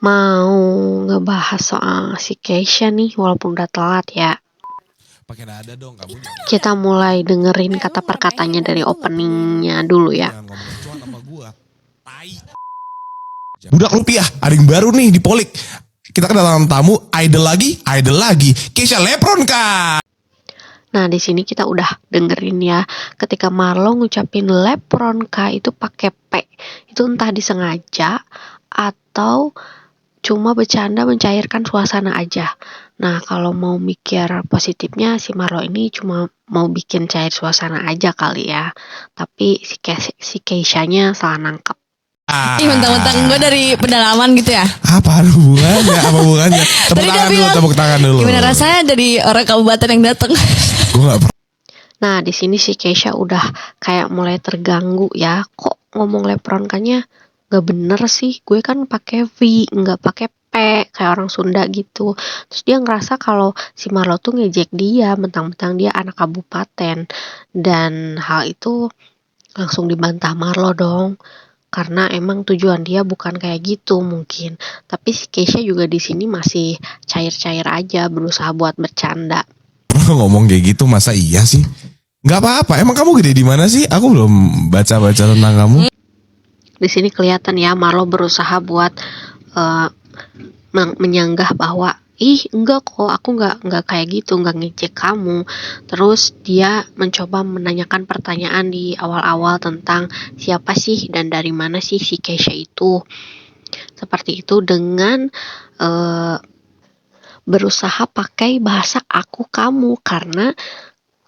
Mau ngebahas soal si Keisha nih, walaupun udah telat ya. Pakai nada dong kamu. Kita mulai dengerin kata per katanya dari openingnya dulu ya. Jangan ngomong kecoa sama gua. Tai. Budak rupiah, ada yang baru nih di Polik. Kita kedatangan tamu, idol lagi. Keisha Lepron kah? Nah, di sini kita udah dengerin ya, ketika Marlo ngucapin Lepronka itu pakai P. Itu entah disengaja atau cuma bercanda mencairkan suasana aja. Nah, kalau mau mikir positifnya, si Marlo ini cuma mau bikin cair suasana aja kali ya. Tapi si Keisha-nya salah nangkep. Ih, mentang-mentang gue dari pedalaman gitu ya. Apa hubungannya? Tepuk tangan dulu. Gimana rasanya jadi orang kabupaten yang datang? Gue gak pernah. Nah, di sini si Keisha udah kayak mulai terganggu ya. Kok ngomong lepronkannya gak bener sih? Gue kan pakai V, nggak pakai P kayak orang Sunda gitu. Terus dia ngerasa kalau si Marlo tuh ngejek dia, mentang-mentang dia anak kabupaten. Dan hal itu langsung dibantah Marlo dong. Karena emang tujuan dia bukan kayak gitu mungkin. Tapi si Keisha juga di sini masih cair-cair aja, berusaha buat bercanda. Ngomong kayak gitu masa iya sih? Gak apa-apa. Emang kamu gede di mana sih? Aku belum baca-baca tentang kamu. Di sini kelihatan ya Marlo berusaha buat menyanggah bahwa enggak kok, aku enggak kayak gitu, enggak ngejek kamu. Terus dia mencoba menanyakan pertanyaan di awal-awal tentang siapa sih dan dari mana sih si Keisha itu. Seperti itu dengan berusaha pakai bahasa aku kamu, karena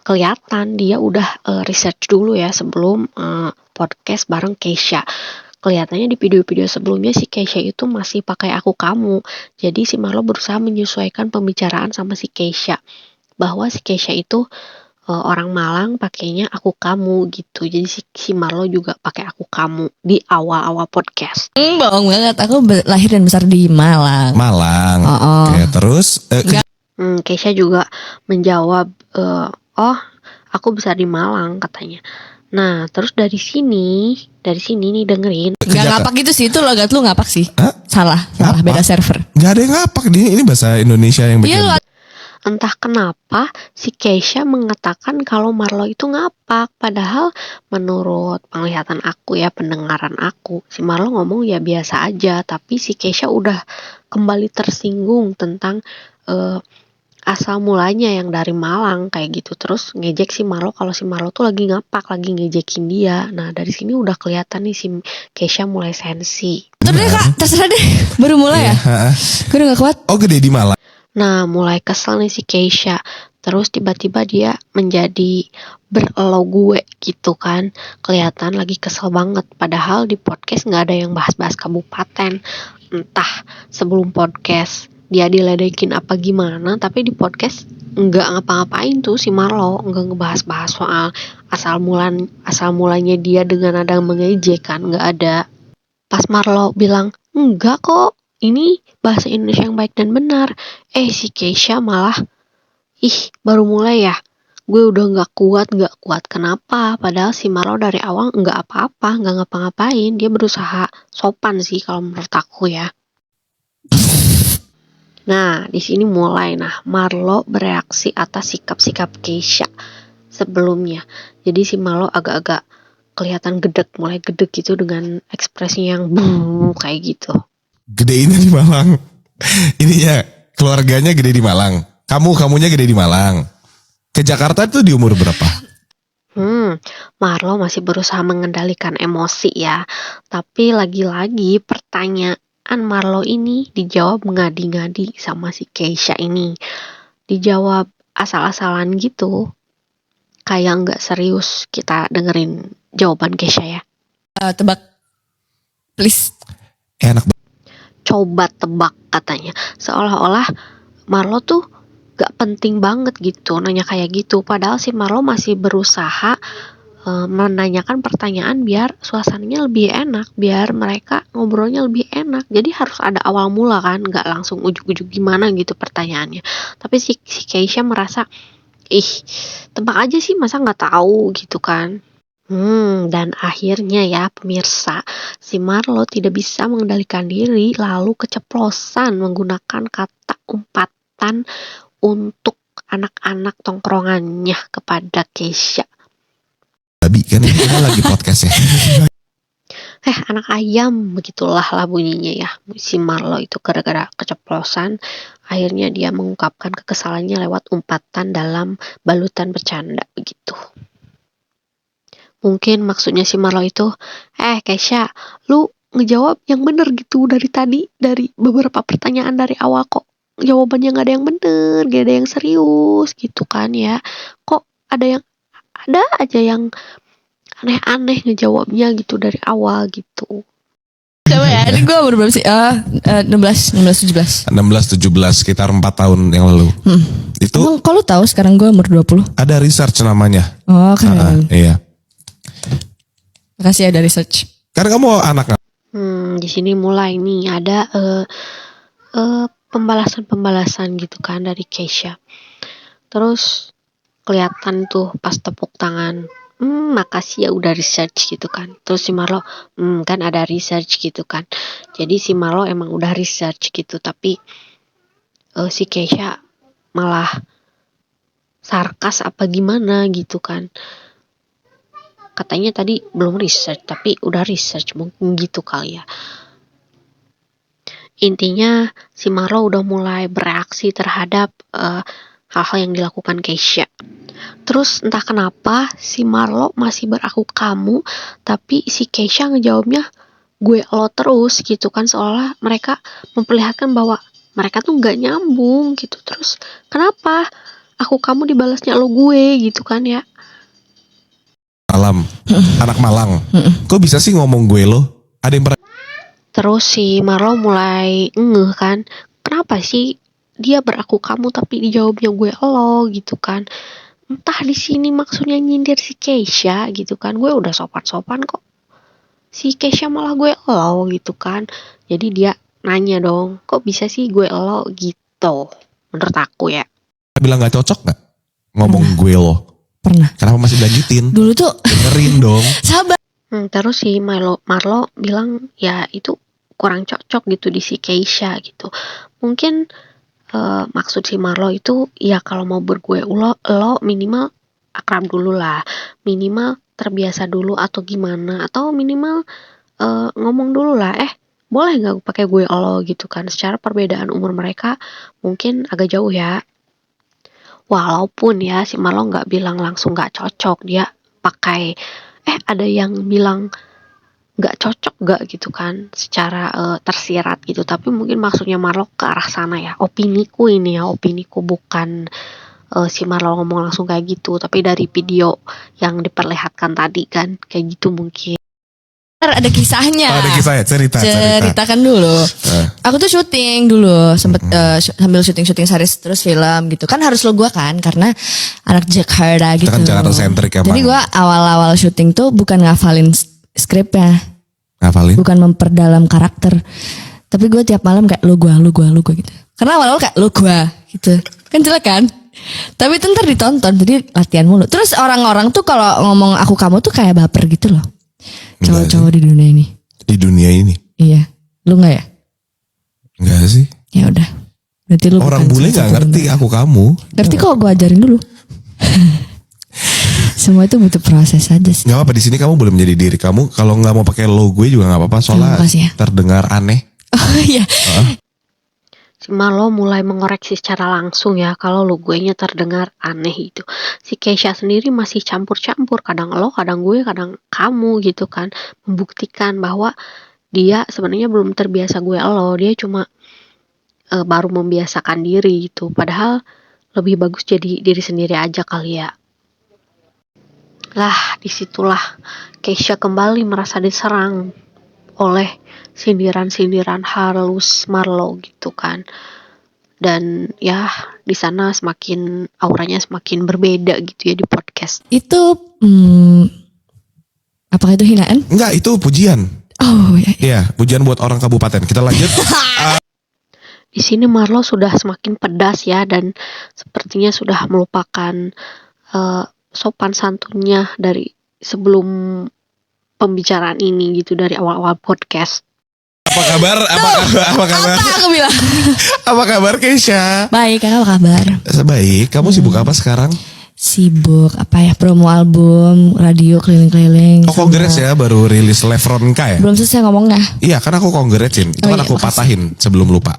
kelihatan dia udah research dulu ya sebelum podcast bareng Keisha. Kelihatannya di video-video sebelumnya si Keisha itu masih pakai aku kamu. Jadi si Marlo berusaha menyesuaikan pembicaraan sama si Keisha. Bahwa si Keisha itu orang Malang pakainya aku kamu gitu. Jadi si Marlo juga pakai aku kamu di awal-awal podcast. Bohong banget, aku lahir dan besar di Malang. Oke, terus Keisha juga menjawab, oh aku besar di Malang katanya. Nah, terus dari sini nih dengerin. Gak ngapak gitu sih, itu logat lu ngapak sih. Hah? Salah, beda server. Gak ada yang ngapak. Ini bahasa Indonesia yang bikin. Iya, Entah kenapa si Keisha mengatakan kalau Marlo itu ngapak. Padahal menurut penglihatan aku ya, pendengaran aku, si Marlo ngomong ya biasa aja. Tapi si Keisha udah kembali tersinggung tentang asal mulanya yang dari Malang kayak gitu. Terus ngejek si Marlo kalau si Marlo tuh lagi ngapak, lagi ngejekin dia. Nah, dari sini udah kelihatan nih si Keisha mulai sensi. Terus deh kak, terserah deh. Baru mulai ya? Gue udah gak kuat. Oh, gede di Malang. Nah, mulai kesel nih si Keisha. Terus tiba-tiba dia menjadi berelo gue gitu kan. Kelihatan lagi kesel banget. Padahal di podcast gak ada yang bahas-bahas kabupaten. Entah sebelum podcast dia diledekin apa gimana, tapi di podcast nggak ngapa-ngapain tuh si Marlo, nggak ngebahas-bahas soal asal mulanya dia dengan nada mengejek kan, nggak ada. Pas Marlo bilang enggak kok, ini bahasa Indonesia yang baik dan benar, si Keisha malah baru mulai ya, gue udah nggak kuat. Kenapa? Padahal si Marlo dari awal nggak apa-apa, nggak ngapa-ngapain. Dia berusaha sopan sih kalau menurut aku ya. Nah, di sini mulai Marlo bereaksi atas sikap-sikap Keisha sebelumnya. Jadi si Marlo agak-agak kelihatan mulai gedek gitu dengan ekspresinya yang kayak gitu. Gedenya di Malang. Ininya keluarganya gede di Malang. Kamunya gede di Malang. Ke Jakarta itu di umur berapa? Marlo masih berusaha mengendalikan emosi ya. Tapi lagi-lagi pertanyaan Marlo ini dijawab ngadi-ngadi sama si Keisha ini. Dijawab asal-asalan gitu. Kayak nggak serius. Kita dengerin jawaban Keisha ya. Tebak. Please. Enak banget. Coba tebak katanya. Seolah-olah Marlo tuh gak penting banget gitu nanya kayak gitu. Padahal si Marlo masih berusaha menanyakan pertanyaan biar suasananya lebih enak, biar mereka ngobrolnya lebih enak. Jadi harus ada awal mula kan, gak langsung ujuk-ujuk gimana gitu pertanyaannya. Tapi si Keisha merasa tebak aja sih, masa gak tahu gitu kan. Dan akhirnya ya pemirsa, si Marlo tidak bisa mengendalikan diri lalu keceplosan menggunakan kata umpatan untuk anak-anak tongkrongannya kepada Keisha. Babi kan kita lagi podcast ya. Anak ayam, begitulah lah bunyinya ya. Si Marlo itu gara-gara keceplosan, akhirnya dia mengungkapkan kekesalannya lewat umpatan dalam balutan bercanda begitu. Mungkin maksudnya si Marlo itu, Keisha, lu ngejawab yang bener gitu dari tadi, dari beberapa pertanyaan dari awal kok jawabannya gak ada yang bener, gak ada yang serius gitu kan ya. Kok ada aja yang aneh-aneh ngejawabnya gitu dari awal gitu. Coba ya, ini gue umur berapa sih? 16, 17 sekitar 4 tahun yang lalu. Itu Emang kok lu tahu sekarang gue umur 20? ada research namanya. Oh keren. Iya. Makasih ya dari research. Kan kamu anak Di sini mulai nih ada pembalasan gitu kan dari Keisha. Terus kelihatan tuh pas tepuk tangan. Makasih ya udah research gitu kan. Terus si Marlo, kan ada research gitu kan. Jadi si Marlo emang udah research gitu, tapi si Keisha malah sarkas apa gimana gitu kan. Katanya tadi belum research, tapi udah research, mungkin gitu kali ya. Intinya si Marlo udah mulai bereaksi terhadap hal-hal yang dilakukan Keisha. Terus entah kenapa si Marlo masih beraku kamu, tapi si Keisha ngejawabnya gue lo terus gitu kan, seolah mereka memperlihatkan bahwa mereka tuh nggak nyambung gitu. Terus kenapa aku kamu dibalasnya lo gue gitu kan ya. Malam, anak Malang. Kok bisa sih ngomong gue lo? Ada yang pernah Terus si Marlo mulai ngeh kan, kenapa sih dia beraku kamu tapi dijawabnya gue lo gitu kan. Entah di sini maksudnya nyindir si Keisha gitu kan. Gue udah sopan-sopan kok, si Keisha malah gue lo gitu kan. Jadi dia nanya dong, kok bisa sih gue lo gitu, menurut aku ya. bilang gak cocok gak? Ngomong gue lo. Pernah. Kenapa masih dilanjutin? Dulu tuh Dengerin dong. sabar. Terus si Marlo bilang ya itu kurang cocok gitu di si Keisha gitu. Mungkin maksud si Marlo itu ya kalau mau bergue lo minimal akrab dulu lah, minimal terbiasa dulu atau gimana, atau minimal ngomong dulu lah, boleh nggak pakai gue lo gitu kan. Secara perbedaan umur mereka mungkin agak jauh ya. Walaupun ya si Marlo nggak bilang langsung nggak cocok, dia pakai ada yang bilang nggak cocok nggak gitu kan, secara tersirat gitu. Tapi mungkin maksudnya Marlo ke arah sana ya. Opiniku ini ya, opiniku, bukan si Marlo ngomong langsung kayak gitu, tapi dari video yang diperlihatkan tadi kan kayak gitu mungkin. Ada kisahnya. Ada kisahnya, cerita. Ceritakan dulu. Aku tuh syuting dulu, sempet sambil syuting series terus film gitu. Kan harus lo gue kan, karena anak Jakarta gitu. Kita kan Jakarta sentrik emang. Jadi gue awal-awal syuting tuh bukan ngafalin skripnya. Ngafalin? Bukan memperdalam karakter. Tapi gue tiap malam kayak lo gue gitu. Karena awal-awal kayak lo gue gitu. Kan jelek kan? Tapi itu ntar ditonton, jadi latihan mulu. Terus orang-orang tuh kalau ngomong aku kamu tuh kayak baper gitu loh. Cowok-cowok di dunia ini. Di dunia ini? Iya. Lu gak ya? Enggak sih. Ya udah. Berarti lu orang bule gak ngerti aku kamu. Ngerti kok, gue ajarin dulu. Semua itu butuh proses aja sih. Gak apa-apa, di sini kamu boleh menjadi diri kamu. Kalau gak mau pakai lo gue juga gak apa-apa. Soalnya ya. terdengar aneh. Oh iya. Si Marlo mulai mengoreksi secara langsung ya kalau lo gue-nya terdengar aneh itu. Si Keisha sendiri masih campur-campur, kadang lo, kadang gue, kadang kamu gitu kan, membuktikan bahwa dia sebenarnya belum terbiasa gue lo, dia cuma baru membiasakan diri gitu. Padahal lebih bagus jadi diri sendiri aja kali ya. Lah, disitulah Keisha kembali merasa diserang oleh sindiran-sindiran halus Marlo gitu kan. Dan ya di sana semakin auranya semakin berbeda gitu ya di podcast. Itu apakah itu hinaan? Enggak, itu pujian. Oh ya. Iya, pujian buat orang kabupaten. Kita lanjut. Di sini Marlo sudah semakin pedas ya, dan sepertinya sudah melupakan sopan santunnya dari sebelum pembicaraan ini gitu dari awal-awal podcast. Apa kabar? Apa kabar? Apa aku bilang? Apa kabar Keisha? Baik, kakak apa kabar? Baik, kamu sibuk apa sekarang? Sibuk apa ya, promo album, radio keliling-keliling. Oh, congrats ya, baru rilis Lefronka ya? Belum selesai ngomongnya. Iya, kan aku congratsin. Itu Oh kan iya, aku makasih. patahin sebelum lupa.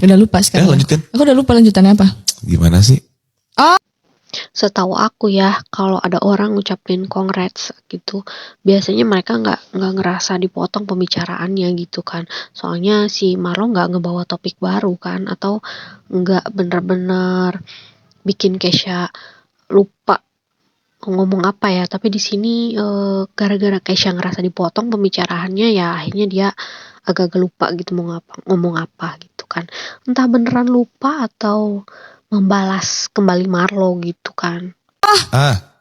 Udah lupa sekarang. lanjutin. Aku udah lupa lanjutannya apa. Gimana sih? Setahu aku ya, kalau ada orang ngucapin congrats gitu, biasanya mereka nggak ngerasa dipotong pembicaraannya gitu kan. Soalnya si Marlo nggak ngebawa topik baru kan, atau nggak bener-bener bikin Kesha lupa ngomong apa ya. Tapi di sini gara-gara Kesha ngerasa dipotong pembicaraannya, ya akhirnya dia agak lupa gitu mau ngomong apa gitu kan. Entah beneran lupa atau membalas kembali Marlo gitu kan.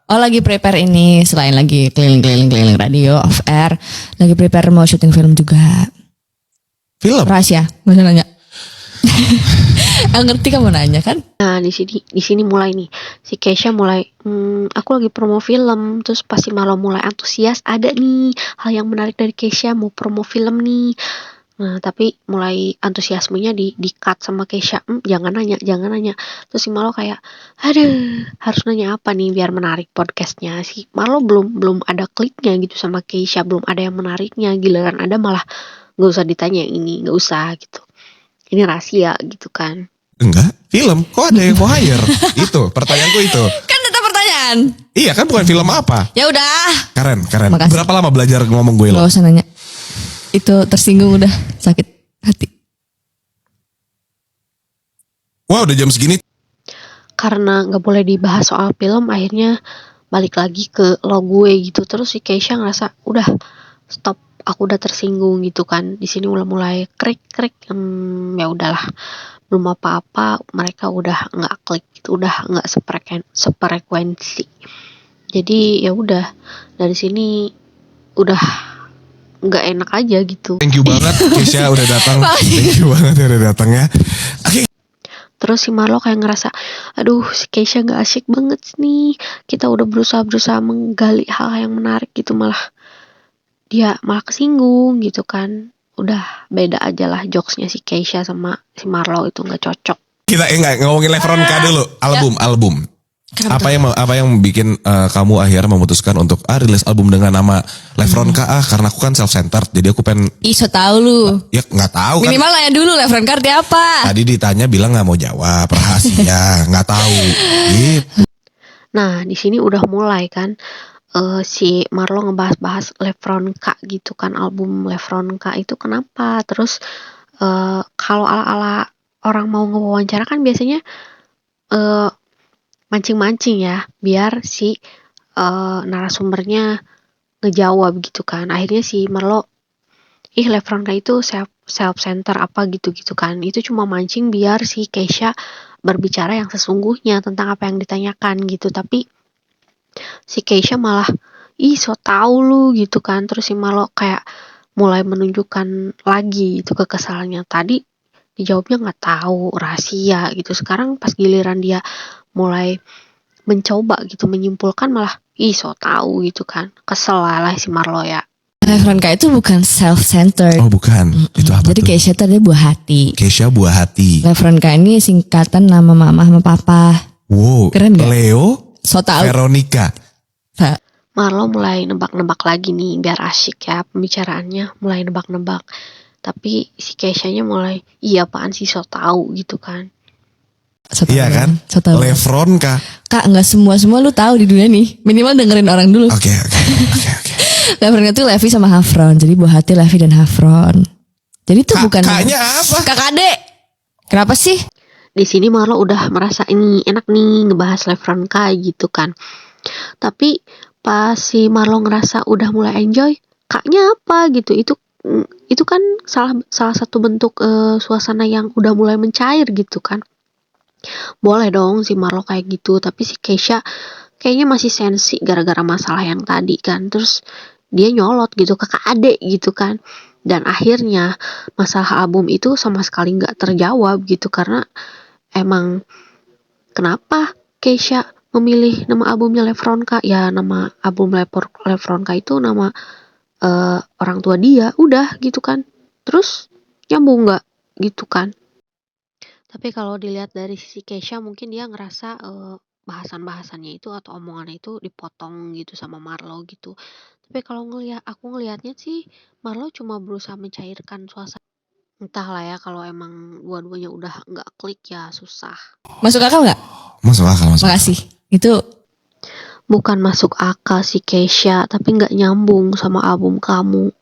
Oh, lagi prepare ini, selain lagi keliling-keliling radio off air, lagi prepare mau syuting film juga. Film? Rahasia, gak usah nanya. Yang ngerti kamu nanya kan? Nah di sini mulai nih si Kesha mulai aku lagi promo film, terus pasti Marlo mulai antusias, ada nih hal yang menarik dari Kesha mau promo film nih. Nah tapi mulai antusiasmenya di cut sama Kesha, jangan nanya. Terus si Marlo kayak aduh harus nanya apa nih biar menarik podcastnya. Si Marlo belum ada kliknya gitu sama Kesha, belum ada yang menariknya. Giliran ada malah nggak usah ditanya yang ini, nggak usah gitu, ini rahasia gitu kan. Enggak, film. Kok ada yang for hire? Itu, pertanyaanku itu. Kan tetap pertanyaan. Iya kan bukan film apa? Ya udah. Keren. Makasih. Berapa lama belajar ngomong gue lo? Gak usah nanya. Itu tersinggung udah sakit hati. Wah udah jam segini. Karena nggak boleh dibahas soal film, akhirnya balik lagi ke lo gue gitu. Terus si Kesha ngerasa udah stop, aku udah tersinggung gitu kan. Di sini mulai krik ya udahlah, belum apa-apa mereka udah nggak klik gitu, udah nggak sefrekuensi. Jadi ya udah dari sini udah nggak enak aja gitu. Thank you banget Keisha udah datang. Thank you banget udah datang ya. Oke. Terus si Marlo kayak ngerasa, aduh si Kesha gak asyik banget nih. Kita udah berusaha menggali hal yang menarik gitu, dia malah kesinggung gitu kan. Udah beda aja lah jokesnya si Kesha sama si Marlo itu gak cocok. Kita enggak ngomongin Lefronka dulu. Album. Kenapa Apa yang bikin kamu akhirnya memutuskan untuk rilis album dengan nama Lefronka karena aku kan self centered jadi aku pengen Iso tahu lu. ya nggak tahu kan. Minimal nanya dulu Lefron Karti apa. Tadi ditanya bilang nggak mau jawab rahasia nggak tahu gitu. Nah di sini udah mulai kan si Marlo ngebahas Lefronka gitu kan, album Lefronka itu kenapa. Terus kalau ala-ala orang mau ngewawancara kan biasanya mancing-mancing ya biar si narasumbernya ngejawab gitu kan. Akhirnya si Marlo Lefronka itu self center apa gitu kan. Itu cuma mancing biar si Kesha berbicara yang sesungguhnya tentang apa yang ditanyakan gitu. Tapi si Kesha malah so tau lu gitu kan. Terus si Marlo kayak mulai menunjukkan lagi itu kekesalannya. Tadi dijawabnya nggak tahu, rahasia gitu. Sekarang pas giliran dia mulai mencoba gitu menyimpulkan malah so tahu gitu kan. Kesel lah si Marlo ya. Lefronka itu bukan self-centered. Oh bukan, itu apa Jadi tuh? Kesha itu dia buah hati. Keisha buah hati. Lefronka ini singkatan nama mama sama papa. Wow, Keren gak? Leo So tau. Veronica. Marlo mulai nebak-nebak lagi nih biar asyik ya pembicaraannya, mulai nebak-nebak. Tapi si Kesha-nya mulai apaan sih so tahu gitu kan. So tau. Iya kan? So tau. Lefronka. Kak, nggak semua lu tahu di dunia nih. Minimal dengerin orang dulu. Oke. Lefronka itu Levi sama Hafron. Jadi buah hati Levi dan Hafron. Jadi itu bukan Kakaknya apa? kakak adek. Kenapa sih? Di sini Marlo udah merasa ini enak nih ngebahas Lefronka gitu kan. Tapi pas si Marlo ngerasa udah mulai enjoy, kaknya apa gitu. Itu kan salah satu bentuk suasana yang udah mulai mencair gitu kan. Boleh dong si Marlo kayak gitu, tapi si Kesha kayaknya masih sensi gara-gara masalah yang tadi kan. Terus dia nyolot gitu kakak adik gitu kan. Dan akhirnya masalah album itu sama sekali gak terjawab gitu. Karena emang kenapa Kesha memilih nama albumnya Levronka? Ya nama album Levronka itu nama orang tua dia, udah gitu kan. Terus nyambung nggak gitu kan? Tapi kalau dilihat dari sisi Kesha mungkin dia ngerasa bahasan-bahasannya itu atau omongannya itu dipotong gitu sama Marlo gitu. Tapi kalau aku ngelihatnya sih Marlo cuma berusaha mencairkan suasana. Entahlah ya kalau emang dua-duanya udah nggak klik ya susah. Masuk akal nggak? Masuk akal, masuk akal. Makasih. Itu Bukan masuk akal si Kesha, tapi nggak nyambung sama album kamu.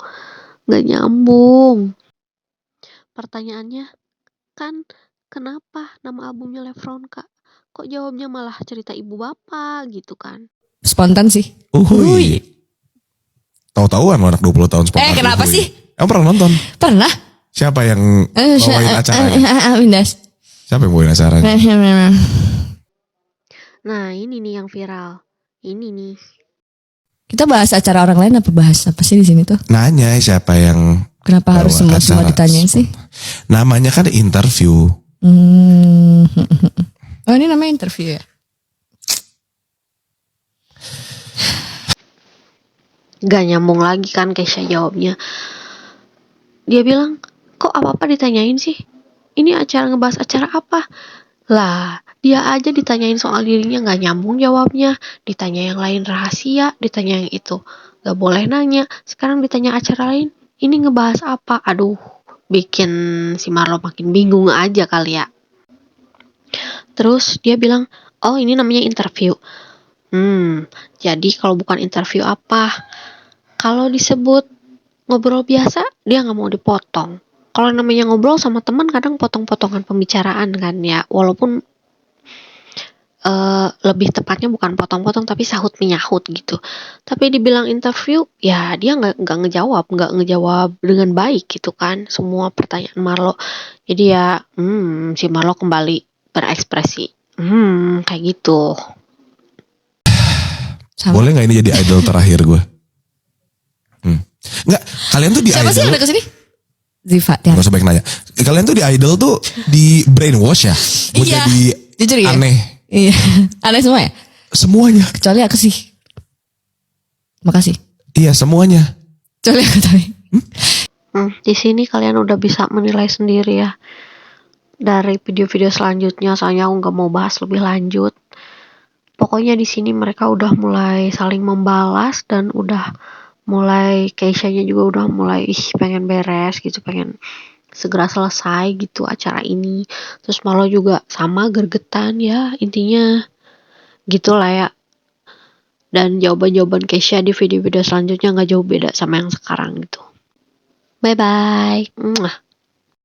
Nggak nyambung. Pertanyaannya kan kenapa nama albumnya Levronka? Kok jawabnya malah cerita ibu bapak gitu kan? spontan sih. Uhuy. Tahu-tahuan lo anak 20 tahun spontan. Kenapa uhuy. sih? Emang pernah nonton? Pernah. Siapa yang bawain acaranya? Windas. Siapa yang bawain acaranya? Nah ini nih yang viral. Ini nih. Kita bahas acara orang lain apa bahas apa sih di sini tuh? Nanya siapa yang Kenapa harus bawa semua acara ditanyain sih? Namanya kan interview. Oh ini namanya interview ya? Gak nyambung lagi kan Kesha jawabnya. Dia bilang, kok apa-apa ditanyain sih? Ini acara ngebahas acara apa? Lah, dia aja ditanyain soal dirinya gak nyambung jawabnya. Ditanya yang lain rahasia, ditanya yang itu gak boleh nanya. Sekarang ditanya acara lain, ini ngebahas apa? Aduh, bikin si Marlo makin bingung aja kali ya. Terus dia bilang, oh ini namanya interview. Jadi kalau bukan interview apa? Kalau disebut ngobrol biasa, dia gak mau dipotong. Kalau namanya ngobrol sama teman kadang potong-potongan pembicaraan kan ya. Walaupun lebih tepatnya bukan potong-potong tapi sahut menyahut gitu. Tapi dibilang interview, ya dia nggak ngejawab dengan baik gitu kan semua pertanyaan Marlo. Jadi ya, si Marlo kembali berekspresi, kayak gitu. Sama. Boleh nggak ini jadi idol terakhir gue? Nggak, kalian tuh di Siapa idol. sih yang ada kesini? Ziva. Gak usah baik nanya. Kalian tuh di idol tuh di brainwash ya? Buat Iya. jadi Jujur ya? aneh. Iya. Aneh semua ya? Semuanya. Kecuali aku sih. Makasih. Iya semuanya. Kecuali aku tapi. Di sini kalian udah bisa menilai sendiri ya. Dari video-video selanjutnya, soalnya aku nggak mau bahas lebih lanjut. Pokoknya di sini mereka udah mulai saling membalas dan udah mulai Keisha-nya juga udah mulai pengen beres gitu, pengen segera selesai gitu acara ini. Terus Marlo juga sama gergetan ya, intinya gitulah ya. Dan jawaban-jawaban Keisha di video-video selanjutnya nggak jauh beda sama yang sekarang gitu. Bye bye.